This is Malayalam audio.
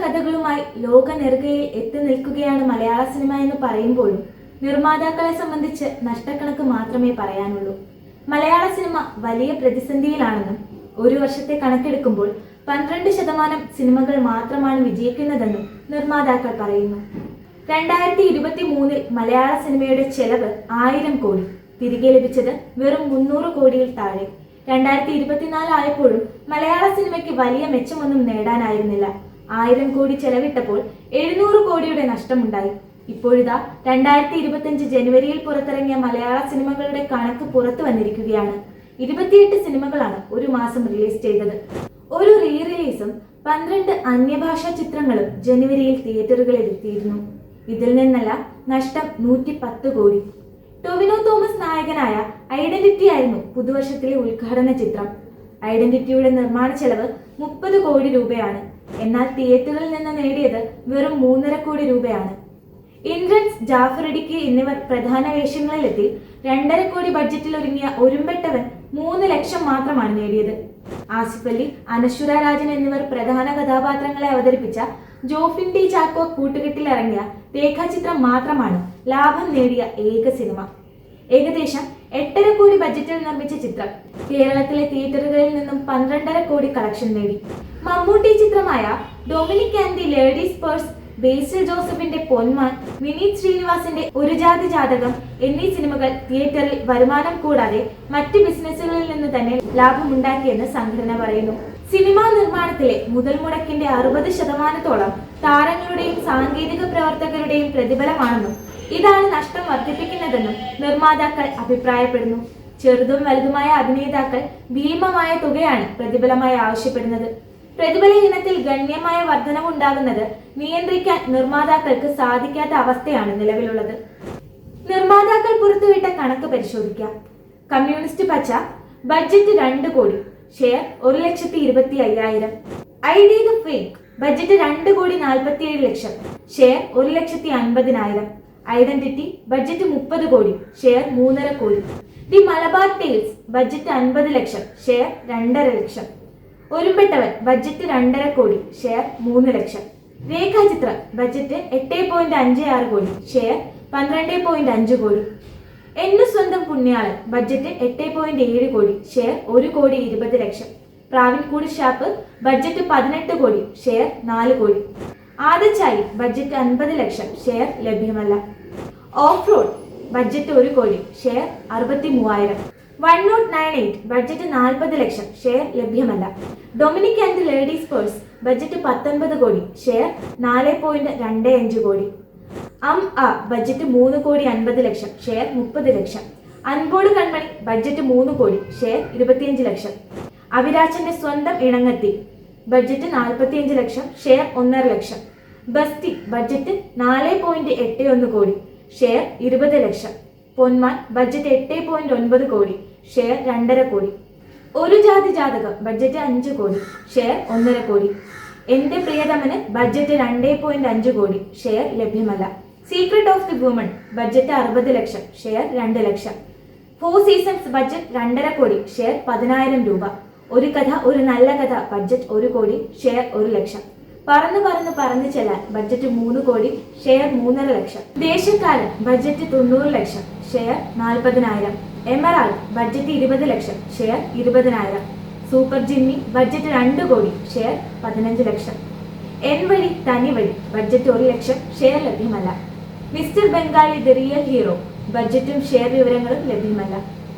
കഥകളുമായി ലോക നെറുകയിൽ എത്തി നിൽക്കുകയാണ് മലയാള സിനിമ എന്ന് പറയുമ്പോഴും നിർമ്മാതാക്കളെ സംബന്ധിച്ച് നഷ്ടക്കണക്ക് മാത്രമേ പറയാനുള്ളൂ. മലയാള സിനിമ വലിയ പ്രതിസന്ധിയിലാണെന്നും ഒരു വർഷത്തെ കണക്കെടുക്കുമ്പോൾ 12% സിനിമകൾ മാത്രമാണ് വിജയിക്കുന്നതെന്നും നിർമ്മാതാക്കൾ പറയുന്നു. 2023 മലയാള സിനിമയുടെ ചെലവ് 1000 കോടി, തിരികെ ലഭിച്ചത് വെറും 300 കോടിയിൽ താഴെ. 2024 ആയപ്പോഴും മലയാള സിനിമയ്ക്ക് വലിയ മെച്ചമൊന്നും നേടാനായിരുന്നില്ല. 1000 കോടി ചെലവിട്ടപ്പോൾ 700 കോടിയുടെ നഷ്ടമുണ്ടായി. ഇപ്പോഴിതാ 2025 ജനുവരിയിൽ പുറത്തിറങ്ങിയ മലയാള സിനിമകളുടെ കണക്ക് പുറത്തു വന്നിരിക്കുകയാണ്. 28 സിനിമകളാണ് ഒരു മാസം റിലീസ് ചെയ്തത്. ഒരു റീ റിലീസും 12 അന്യഭാഷാ ചിത്രങ്ങളും ജനുവരിയിൽ തിയേറ്ററുകളിൽ എത്തിയിരുന്നു. ഇതിൽ നിന്നല്ല നഷ്ടം 110 കോടി. ടൊവിനോ തോമസ് നായകനായ ഐഡന്റിറ്റി ആയിരുന്നു പുതുവർഷത്തിലെ ഉദ്ഘാടന ചിത്രം. ഐഡന്റിറ്റിയുടെ നിർമ്മാണ ചെലവ് 30 കോടി രൂപയാണ്. എന്നാൽ തിയേറ്ററിൽ നിന്ന് നേടിയത് വെറും 3.5 കോടി രൂപയാണ്. ഇന്ദ്രൻസ്, ജാഫർ ഇടുക്കി എന്നിവർ പ്രധാന വേഷങ്ങളിലെത്തി 2.5 കോടി ബഡ്ജറ്റിൽ ഒരുങ്ങിയ ഒരുമ്പെട്ടവൻ 3 ലക്ഷം മാത്രമാണ് നേടിയത്. ആസിഫ് അലി, അനശ്വര രാജൻ എന്നിവർ പ്രധാന കഥാപാത്രങ്ങളെ അവതരിപ്പിച്ച ജോഫിൻ ടി ചാക്കോ കൂട്ടുകെട്ടിലിറങ്ങിയ രേഖാചിത്രം മാത്രമാണ് ലാഭം നേടിയ ഏക സിനിമ. ഏകദേശം 8.5 കോടി ബഡ്ജറ്റിൽ നിർമ്മിച്ച ചിത്രം കേരളത്തിലെ തിയേറ്ററുകളിൽ നിന്നും 12.5 കോടി കളക്ഷൻ നേടി. മമ്മൂട്ടി ചിത്രമായ Dominic and the ladies purse, Basil ജോസഫിന്റെ പൊന്മാൻ, വിനീത് ശ്രീനിവാസിന്റെ ഒരു ജാതി ജാതകം എന്നീ സിനിമകൾ തിയേറ്ററിൽ വരുമാനം കൂടാതെ മറ്റ് ബിസിനസ്സുകളിൽ നിന്ന് തന്നെ ലാഭമുണ്ടാക്കിയെന്ന് സംഘടന പറയുന്നു. സിനിമാ നിർമ്മാണത്തിലെ മുതൽ മുടക്കിന്റെ 60% താരങ്ങളുടെയും സാങ്കേതിക പ്രവർത്തകരുടെയും പ്രതിഫലമാണെന്നും ഇതാണ് നഷ്ടം വർദ്ധിപ്പിക്കുന്നതെന്നും നിർമ്മാതാക്കൾ അഭിപ്രായപ്പെടുന്നു. ചെറുതും വലുതുമായ അഭിനേതാക്കൾ ഭീമമായ തുകയാണ് പ്രതിഫലമായി ആവശ്യപ്പെടുന്നത്. പ്രതിഫല ഇനത്തിൽ ഗണ്യമായ വർധനവുണ്ടാകുന്നത് നിയന്ത്രിക്കാൻ നിർമ്മാതാക്കൾക്ക് സാധിക്കാത്ത അവസ്ഥയാണ് നിലവിലുള്ളത്. നിർമ്മാതാക്കൾ പുറത്തുവിട്ട കണക്ക് പരിശോധിക്കാം. കമ്മ്യൂണിസ്റ്റ് പച്ച budget 2 crore, share 1,25,000. ID The Fake budget 2 കോടി 47 ലക്ഷം, ഷെയർ 1,50,000. ഐഡന്റിറ്റി ബഡ്ജറ്റ് 30 കോടി, share 3.5 crore. The Malabar tales budget 50 lakh, share 2.5 lakh. Orumbettavan budget 2.5 crore, share 3 ലക്ഷം. രേഖാചിത്രം ബഡ്ജറ്റ് 8.56 കോടി, ഷെയർ 12.5 കോടി. എന്നു സ്വന്തം പുണ്യാളൻ ബഡ്ജറ്റ് 8.7 കോടി, ഷെയർ 1 കോടി 20 ലക്ഷം. പ്രാവിൻകൂട് ഷാപ്പ് ബഡ്ജറ്റ് 18 കോടി, ഷെയർ 4 കോടി. ആദച്ചായി ബഡ്ജറ്റ് 50 ലക്ഷം, ഷെയർ ലഭ്യമല്ല. ഓഫ് റോഡ് ബഡ്ജറ്റ് 1 കോടി, ഷെയർ 63,000. 1098 ബഡ്ജറ്റ് 40 ലക്ഷം, ഷെയർ ലഭ്യമല്ല. Dominic and ladies purse budget 19 കോടി, ഷെയർ 4.25 കോടി. ബഡ്ജറ്റ് 3 കോടി 50 ലക്ഷം, ഷെയർ 30 ലക്ഷം. അൻപോട് കൺമണി ബഡ്ജറ്റ് 3 കോടി, ഷെയർ 25 ലക്ഷം. അവിരാജന്റെ സ്വന്തം ഇണങ്ങത്തി ബഡ്ജറ്റ് 45 ലക്ഷം, ഷെയർ 1.5 ലക്ഷം. ബസ്തി ബഡ്ജറ്റ് 4.81 കോടി, ഷെയർ 20 ലക്ഷം. പൊന്മാൻ ബഡ്ജറ്റ് 8.9 കോടി, ഷെയർ 2.5 കോടി. ഒരു ജാതി ജാതകം ബഡ്ജറ്റ് 5 കോടി, ഷെയർ 1.5 കോടി. എന്റെ പ്രിയതമന് ബഡ്ജറ്റ് 2.5 കോടി, ഷെയർ ലഭ്യമല്ല. Secret of the woman budget 60 lakh, share 2 lakh. 4 seasons budget 2.5 crore, share 10,000 രൂപ. ഒരു കഥ ഒരു നല്ല കഥ ബഡ്ജറ്റ് 1 കോടി, ഷെയർ 1 ലക്ഷം. പറന്ന് ചെല്ലാൻ budget 3 crore, share 3.5 lakh. Deshakkaran budget 90 lakh, share 40,000. Emerald budget 20 lakh, share 20,000. Super Jimmy budget 2 crore, share 15 lakh. En Vazhi Thani Vazhi budget 1 lakh, share ലഭ്യമല്ല. Mister Bengali the real hero ബഡ്ജറ്റും ഷെയർ വിവരങ്ങളും ലഭ്യമല്ല.